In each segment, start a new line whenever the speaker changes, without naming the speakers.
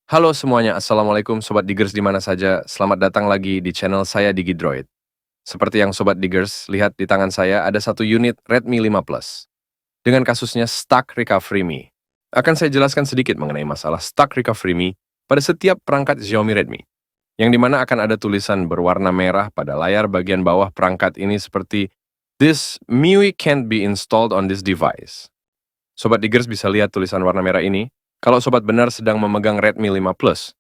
Halo semuanya, Assalamualaikum Sobat Diggers di mana saja. Selamat datang lagi di channel saya DigiDroid. Seperti yang Sobat Diggers lihat di tangan saya ada satu unit Redmi 5 Plus dengan kasusnya Stuck Recovery Me. Akan saya jelaskan sedikit mengenai masalah Stuck Recovery Me pada setiap perangkat Xiaomi Redmi, yang dimana akan ada tulisan berwarna merah pada layar bagian bawah perangkat ini seperti "This MIUI can't be installed on this device". Sobat Diggers bisa lihat tulisan warna merah ini kalau sobat benar sedang memegang Redmi 5 Plus.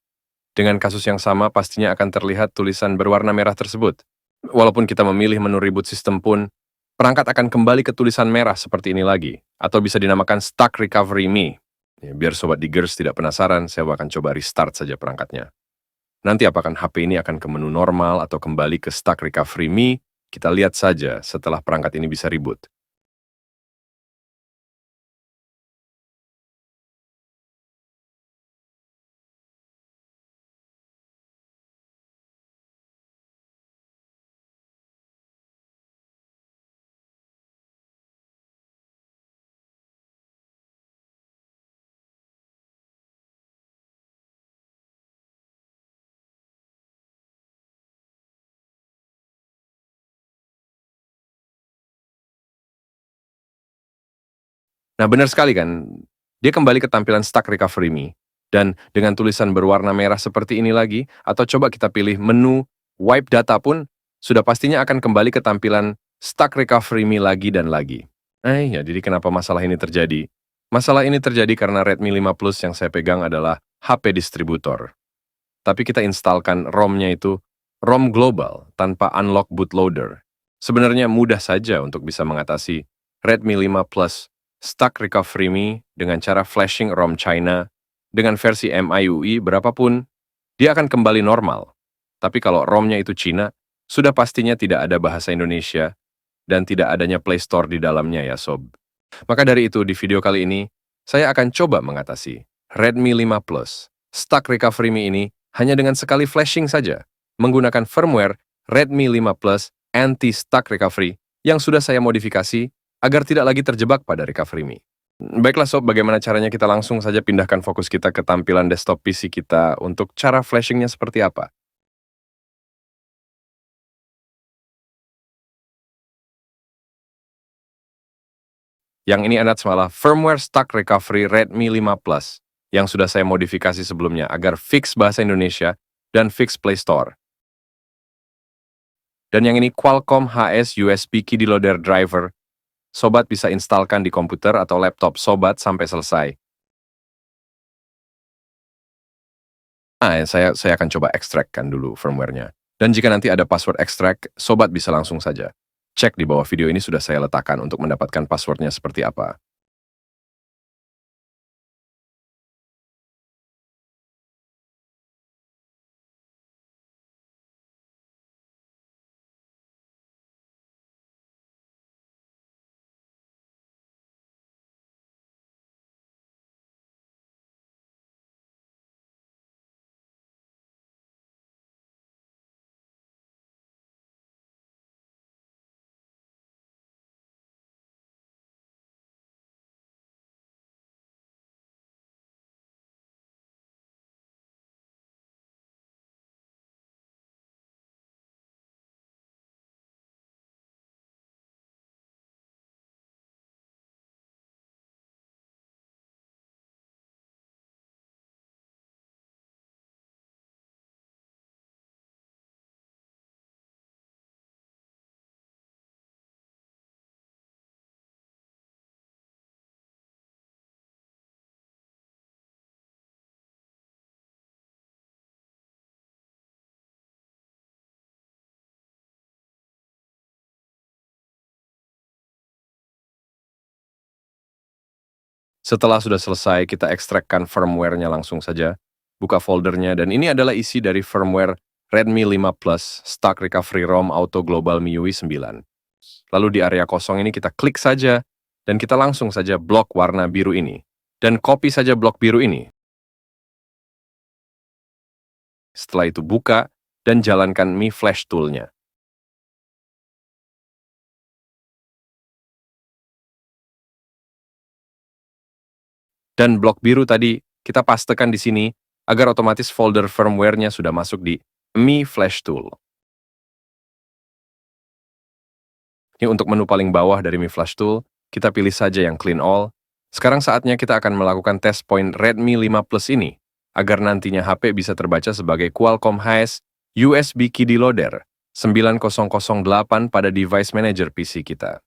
Dengan kasus yang sama, pastinya akan terlihat tulisan berwarna merah tersebut. Walaupun kita memilih menu reboot sistem pun, perangkat akan kembali ke tulisan merah seperti ini lagi, atau bisa dinamakan Stuck Recovery Me. Ya, biar Sobat Diggers tidak penasaran, saya akan coba restart saja perangkatnya. Nanti apakah HP ini akan ke menu normal atau kembali ke Stuck Recovery Me, kita lihat saja setelah perangkat ini bisa reboot. Nah, benar sekali kan? Dia kembali ke tampilan Stuck Recovery Me. Dan dengan tulisan berwarna merah seperti ini lagi, atau coba kita pilih menu Wipe Data pun, sudah pastinya akan kembali ke tampilan Stuck Recovery Me lagi dan lagi. Ya, jadi kenapa masalah ini terjadi? Masalah ini terjadi karena Redmi 5 Plus yang saya pegang adalah HP distributor. Tapi kita instalkan ROM-nya itu ROM global tanpa unlock bootloader. Sebenarnya mudah saja untuk bisa mengatasi Redmi 5 Plus Stuck Recovery Me dengan cara flashing ROM China dengan versi MIUI berapapun, dia akan kembali normal. Tapi kalau ROM-nya itu Cina, sudah pastinya tidak ada bahasa Indonesia dan tidak adanya Play Store di dalamnya ya sob. Maka dari itu di video kali ini, saya akan coba mengatasi Redmi 5 Plus Stuck Recovery Me ini hanya dengan sekali flashing saja, menggunakan firmware Redmi 5 Plus Anti-Stuck Recovery yang sudah saya modifikasi agar tidak lagi terjebak pada Recovery Me. Baiklah sob, bagaimana caranya kita langsung saja pindahkan fokus kita ke tampilan desktop PC kita untuk cara flashingnya seperti apa? Yang ini adalah firmware Stuck Recovery Redmi 5 Plus yang sudah saya modifikasi sebelumnya agar fix bahasa Indonesia dan fix Play Store. Dan yang ini Qualcomm HS USB Key Loader Driver. Sobat bisa instalkan di komputer atau laptop sobat sampai selesai. Saya akan coba ekstrakkan dulu firmware-nya. Dan jika nanti ada password extract, sobat bisa langsung saja cek di bawah video ini sudah saya letakkan untuk mendapatkan passwordnya seperti apa. Setelah sudah selesai, kita ekstrakkan firmware-nya langsung saja. Buka foldernya, dan ini adalah isi dari firmware Redmi 5 Plus Stuck Recovery ROM Auto Global MIUI 9. Lalu di area kosong ini kita klik saja, dan kita langsung saja blok warna biru ini. Dan copy saja blok biru ini. Setelah itu buka, dan jalankan Mi Flash Tool-nya. Dan blok biru tadi, kita pastekan di sini, agar otomatis folder firmware-nya sudah masuk di Mi Flash Tool. Ini untuk menu paling bawah dari Mi Flash Tool, kita pilih saja yang Clean All. Sekarang saatnya kita akan melakukan test point Redmi 5 Plus ini, agar nantinya HP bisa terbaca sebagai Qualcomm Highest USB Kiddie Loader 9008 pada device manager PC kita.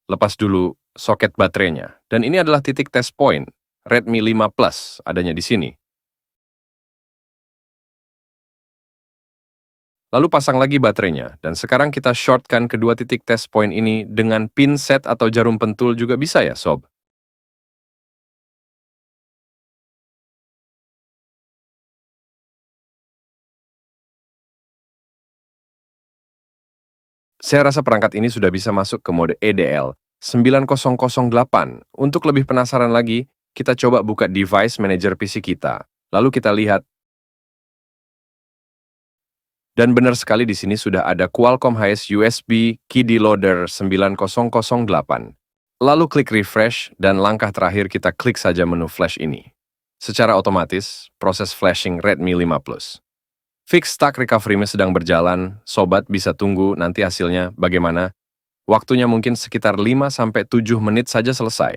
Lepas dulu soket baterainya, dan ini adalah titik test point Redmi 5 Plus adanya di sini. Lalu pasang lagi baterainya, dan sekarang kita shortkan kedua titik test point ini dengan pin set atau jarum pentul juga bisa ya, Sob? Saya rasa perangkat ini sudah bisa masuk ke mode EDL 9008. Untuk lebih penasaran lagi, kita coba buka device manager PC kita. Lalu kita lihat, dan benar sekali di sini sudah ada Qualcomm Highest USB Kiddie Loader 9008. Lalu klik refresh, dan langkah terakhir kita klik saja menu flash ini. Secara otomatis, proses flashing Redmi 5 Plus. Fix Stack Recovery sedang berjalan, sobat bisa tunggu nanti hasilnya bagaimana. Waktunya mungkin sekitar 5-7 menit saja selesai.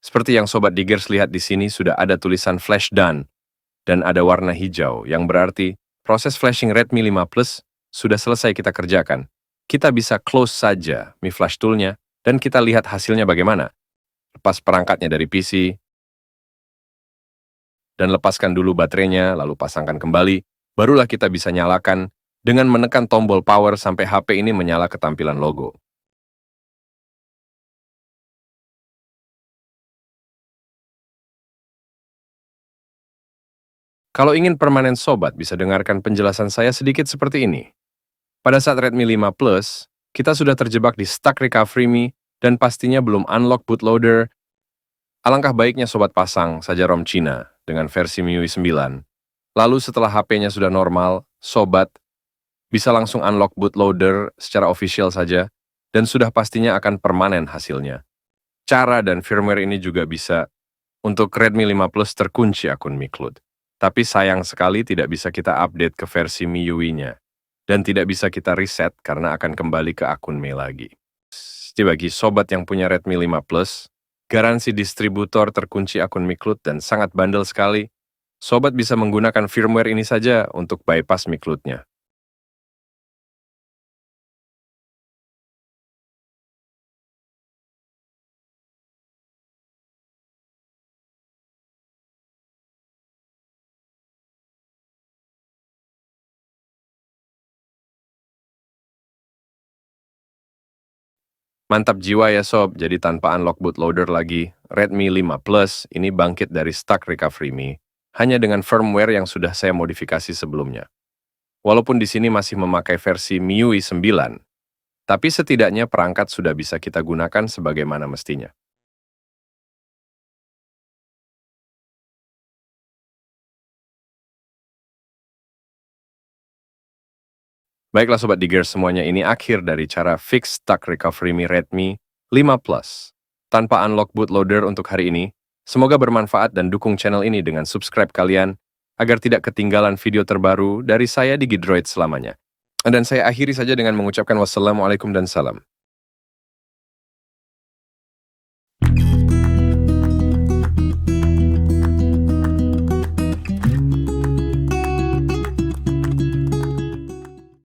Seperti yang Sobat Diggers lihat di sini sudah ada tulisan flash done, dan ada warna hijau, yang berarti proses flashing Redmi 5 Plus sudah selesai kita kerjakan. Kita bisa close saja Mi Flash Tool-nya, dan kita lihat hasilnya bagaimana. Lepas perangkatnya dari PC, dan lepaskan dulu baterainya, lalu pasangkan kembali, barulah kita bisa nyalakan dengan menekan tombol power sampai HP ini menyala ketampilan logo. Kalau ingin permanen sobat, bisa dengarkan penjelasan saya sedikit seperti ini. Pada saat Redmi 5 Plus, kita sudah terjebak di stuck recovery me dan pastinya belum unlock bootloader. Alangkah baiknya sobat pasang saja ROM Cina dengan versi MIUI 9. Lalu setelah HP-nya sudah normal, sobat bisa langsung unlock bootloader secara official saja dan sudah pastinya akan permanen hasilnya. Cara dan firmware ini juga bisa untuk Redmi 5 Plus terkunci akun Mi Cloud. Tapi sayang sekali tidak bisa kita update ke versi MIUI-nya. Dan tidak bisa kita reset karena akan kembali ke akun Mi lagi. Jadi bagi sobat yang punya Redmi 5 Plus, garansi distributor terkunci akun Mi Cloud dan sangat bandel sekali. Sobat bisa menggunakan firmware ini saja untuk bypass Mi Cloud-nya. Mantap jiwa ya sob, jadi tanpa unlock bootloader lagi, Redmi 5 Plus ini bangkit dari stuck recovery me hanya dengan firmware yang sudah saya modifikasi sebelumnya. Walaupun di sini masih memakai versi MIUI 9, tapi setidaknya perangkat sudah bisa kita gunakan sebagaimana mestinya. Baiklah Sobat Digger semuanya, ini akhir dari cara fix stuck recovery me Redmi 5 Plus. Tanpa unlock bootloader untuk hari ini, semoga bermanfaat dan dukung channel ini dengan subscribe kalian agar tidak ketinggalan video terbaru dari saya di Gidroid selamanya. Dan saya akhiri saja dengan mengucapkan wassalamualaikum dan salam.